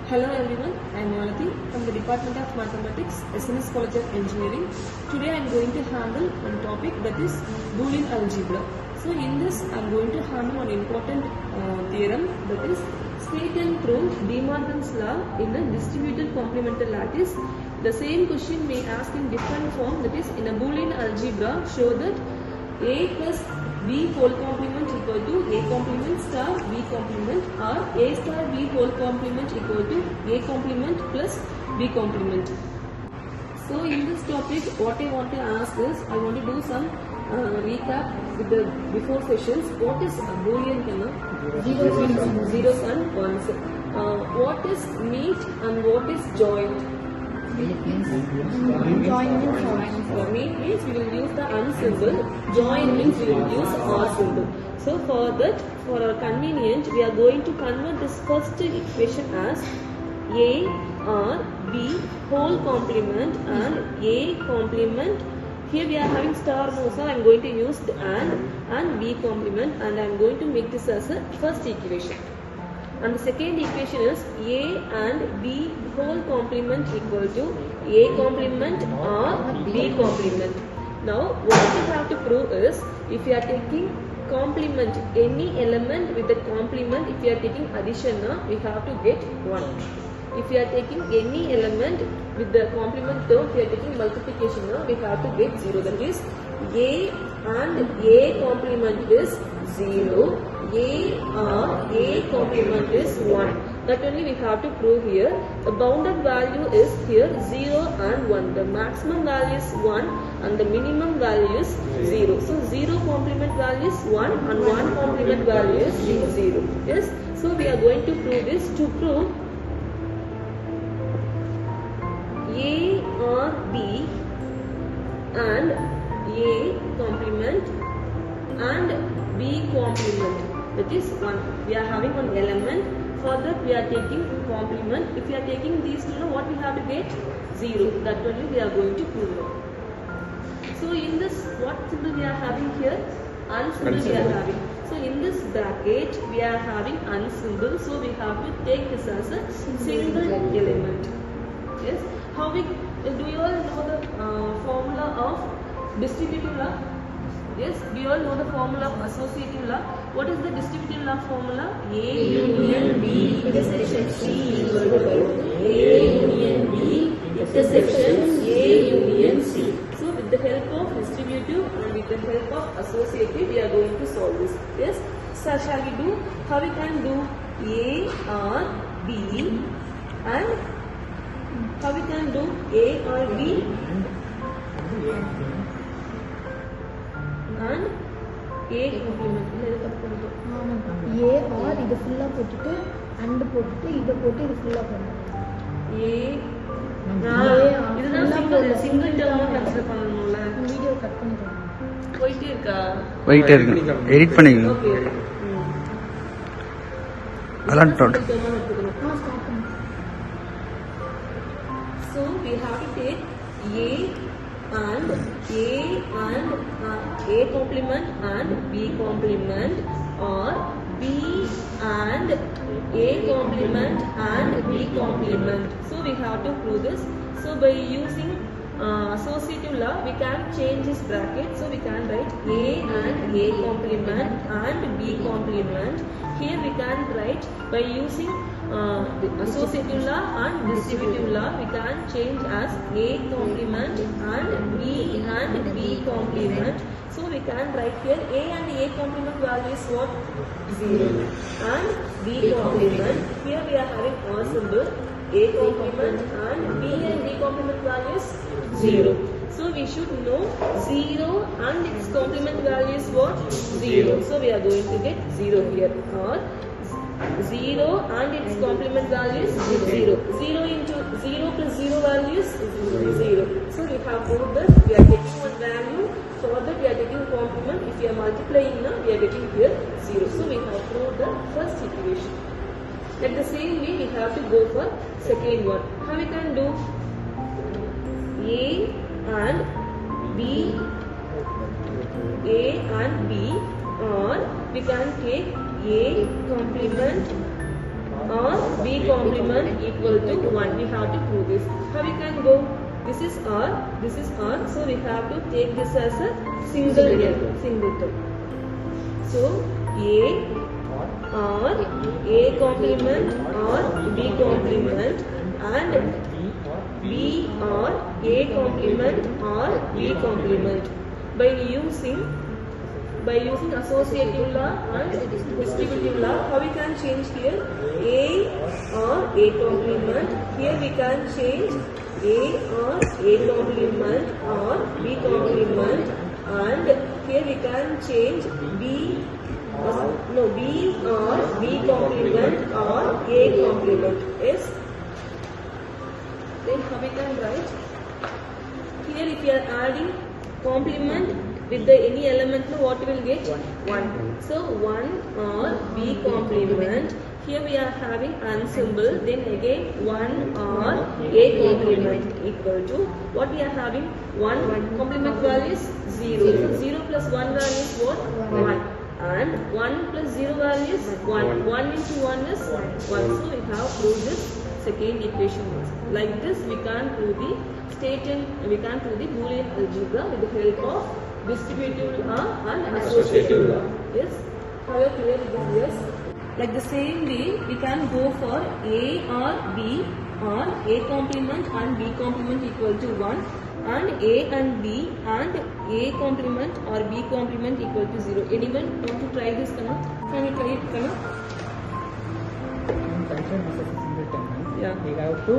Hello everyone, I am Malati from the Department of Mathematics, SNS College of Engineering. Today I am going to handle one topic, that is Boolean algebra. So in this I am going to handle one important theorem, that is state and prove De Morgan's law in a distributed complementary lattice. The same question may ask in different form, that is in a Boolean algebra show that a plus b whole complement equal to a complement star b complement, or a star b whole complement equal to a complement plus b complement. So in this topic what I want to ask is, I want to do some recap with the before sessions. What is a Boolean? Zeros and ones. What is meet and what is joint? Meet means we will use the and symbol. Join means we will use or symbol. So for that, for our convenience, we are going to convert this first equation as a or b whole complement and a complement. Here we are having star now, so I am going to use the and b complement, and I am going to make this as a first equation. And the second equation is a and b whole complement equal to a complement or b complement. Now what we have to prove is, if you are taking complement, any element with the complement, if you are taking addition, we have to get 1. If you are taking any element with the complement term, if you are taking multiplication, we have to get 0. That is a and a complement is 0. A or a complement is 1. That only we have to prove here. The bounded value is here 0 and 1. The maximum value is 1 and the minimum value is 0. So 0 complement value is 1 and 1 complement value is 0. Yes. So we are going to prove this. To prove A or B and A complement and B complement, that is 1. We are having one element. For that we are taking complement. If we are taking these two, what we have to get? 0. That only we are going to prove now. So in this, what symbol we are having here? And symbol we are having. So in this bracket we are having and symbol. So we have to take this as a single element. Yes. How we do you all know the formula of distributive law? Yes, we all know the formula of associative law. What is the distributive law formula? A union B intersection C equal to A union B intersection A union C. So with the help of distributive and with the help of associative, we are going to solve this. Yes. So shall we do? How we can do A or B, and how we can do A or B and A complement. A or இது ஃபுல்லா போட்டுட்டு and போட்டுட்டு இத போட்டு இது ஃபுல்லா பண்ணனும். இதுதான் சிங்கிள் டேர்மா கன்சிடர் பண்ணனும்ல. வீடியோ கட் பண்ணிடுங்க. போயிட்டே இருக்கு. எடிட் பண்ணிங்க. ஓகே. அதான் total. So we have to take A and A complement and B complement, or B and A complement and B complement. So we have to prove this. So by using associative law, we can change this bracket. So we can write A and A complement and B complement. Here we can write by using the associative law and distributive law, we can change as A complement and B complement. So we can write here A and A complement value is what? 0. And B complement, here we are having or symbol. A complement and B and B complement value is 0. So we should know 0 and its complement value is what? 0. So we are going to get 0 here, or 0 and its complement value is 0. 0 into 0 plus 0 value is 0. So we have proved that we are getting one value. For that we are getting complement. If we are multiplying now, we are getting here 0. So we have proved the first equation. At the same way, we have to go for second one. How we can do? A and B, or we can take A complement or B complement equal to 1. We have to prove this. How we can go? This is R, so we have to take this as a singleton. So A or A complement or B complement and B or A complement or B complement. By using associative law and distributive law, how we can change here? A or A complement. Here we can change A or A complement or B complement, and here we can change B or B complement or A complement. Yes. Then how we can write? Here if you are adding complement with any element, what we will get? 1. So 1 or B complement. Here we are having ensemble. Then again 1 or A complement equal to what we are having? 1 complement value is 0. So 0 plus 1 value is what? 1. And 1 plus 0 value is 1. 1 into 1 is 1. So we have proved this second equation. Like this we can prove the Boolean algebra with the help of distributive law and associative law. Yes? How you clear with this? Yes? Like the same way we can go for A or B or A complement and B complement equal to 1, and A and B and A complement or B complement equal to 0. Anyone want to try this? Can you try it? Consider this as a singleton, ma'am. Yeah. We have to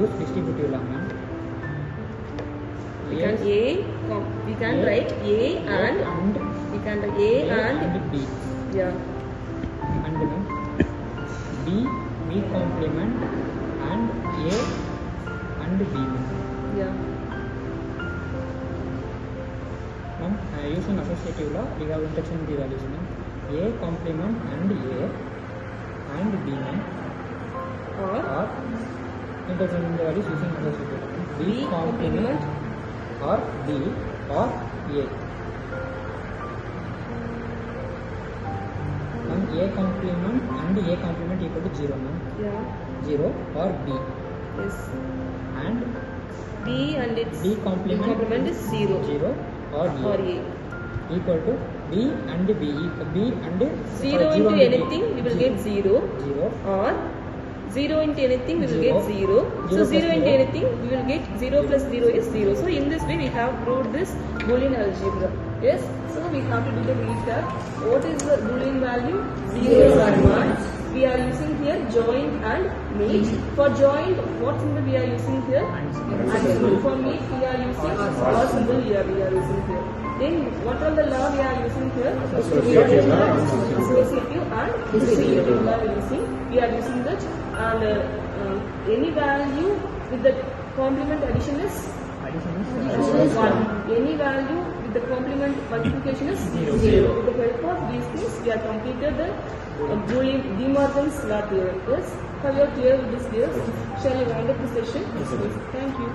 use distributive law, ma'am. We can write A and we can write A and B. Yeah. And B complement and A and B. Yeah. Ma'am, using associative law, we have interchanged the values, ma'am. A complement and A and B, ma'am. Or interchanging the values using associative law. B complement or B or A. Ma'am, A complement and A complement equal to 0, ma'am. Yeah. 0 or B. Yes. And B and its B complement is 0. 0 or A. Equal to B and B. B and 0 into anything we will get 0. 0 Or 0 into anything we will get 0. So 0 0 into 0. anything we will get 0 plus 0 is 0. So in this way we have proved this Boolean algebra. Yes. So we have to do the recap. What is the Boolean value? 0 and 1. We are using here join and meet. For join, what symbol we are using here? And symbol. For meet, we are using or symbol here we are using here. Then what are the law we are using here? Associative and distributive law we are using that, and any value with the complement addition is 1. Any value with the complement multiplication is 0. With the help of these things, we have completed the Boolean De Morgan's law theorem. Yes? Have you clear with this? Yes? Shall we wind up the session? Yes. Thank you.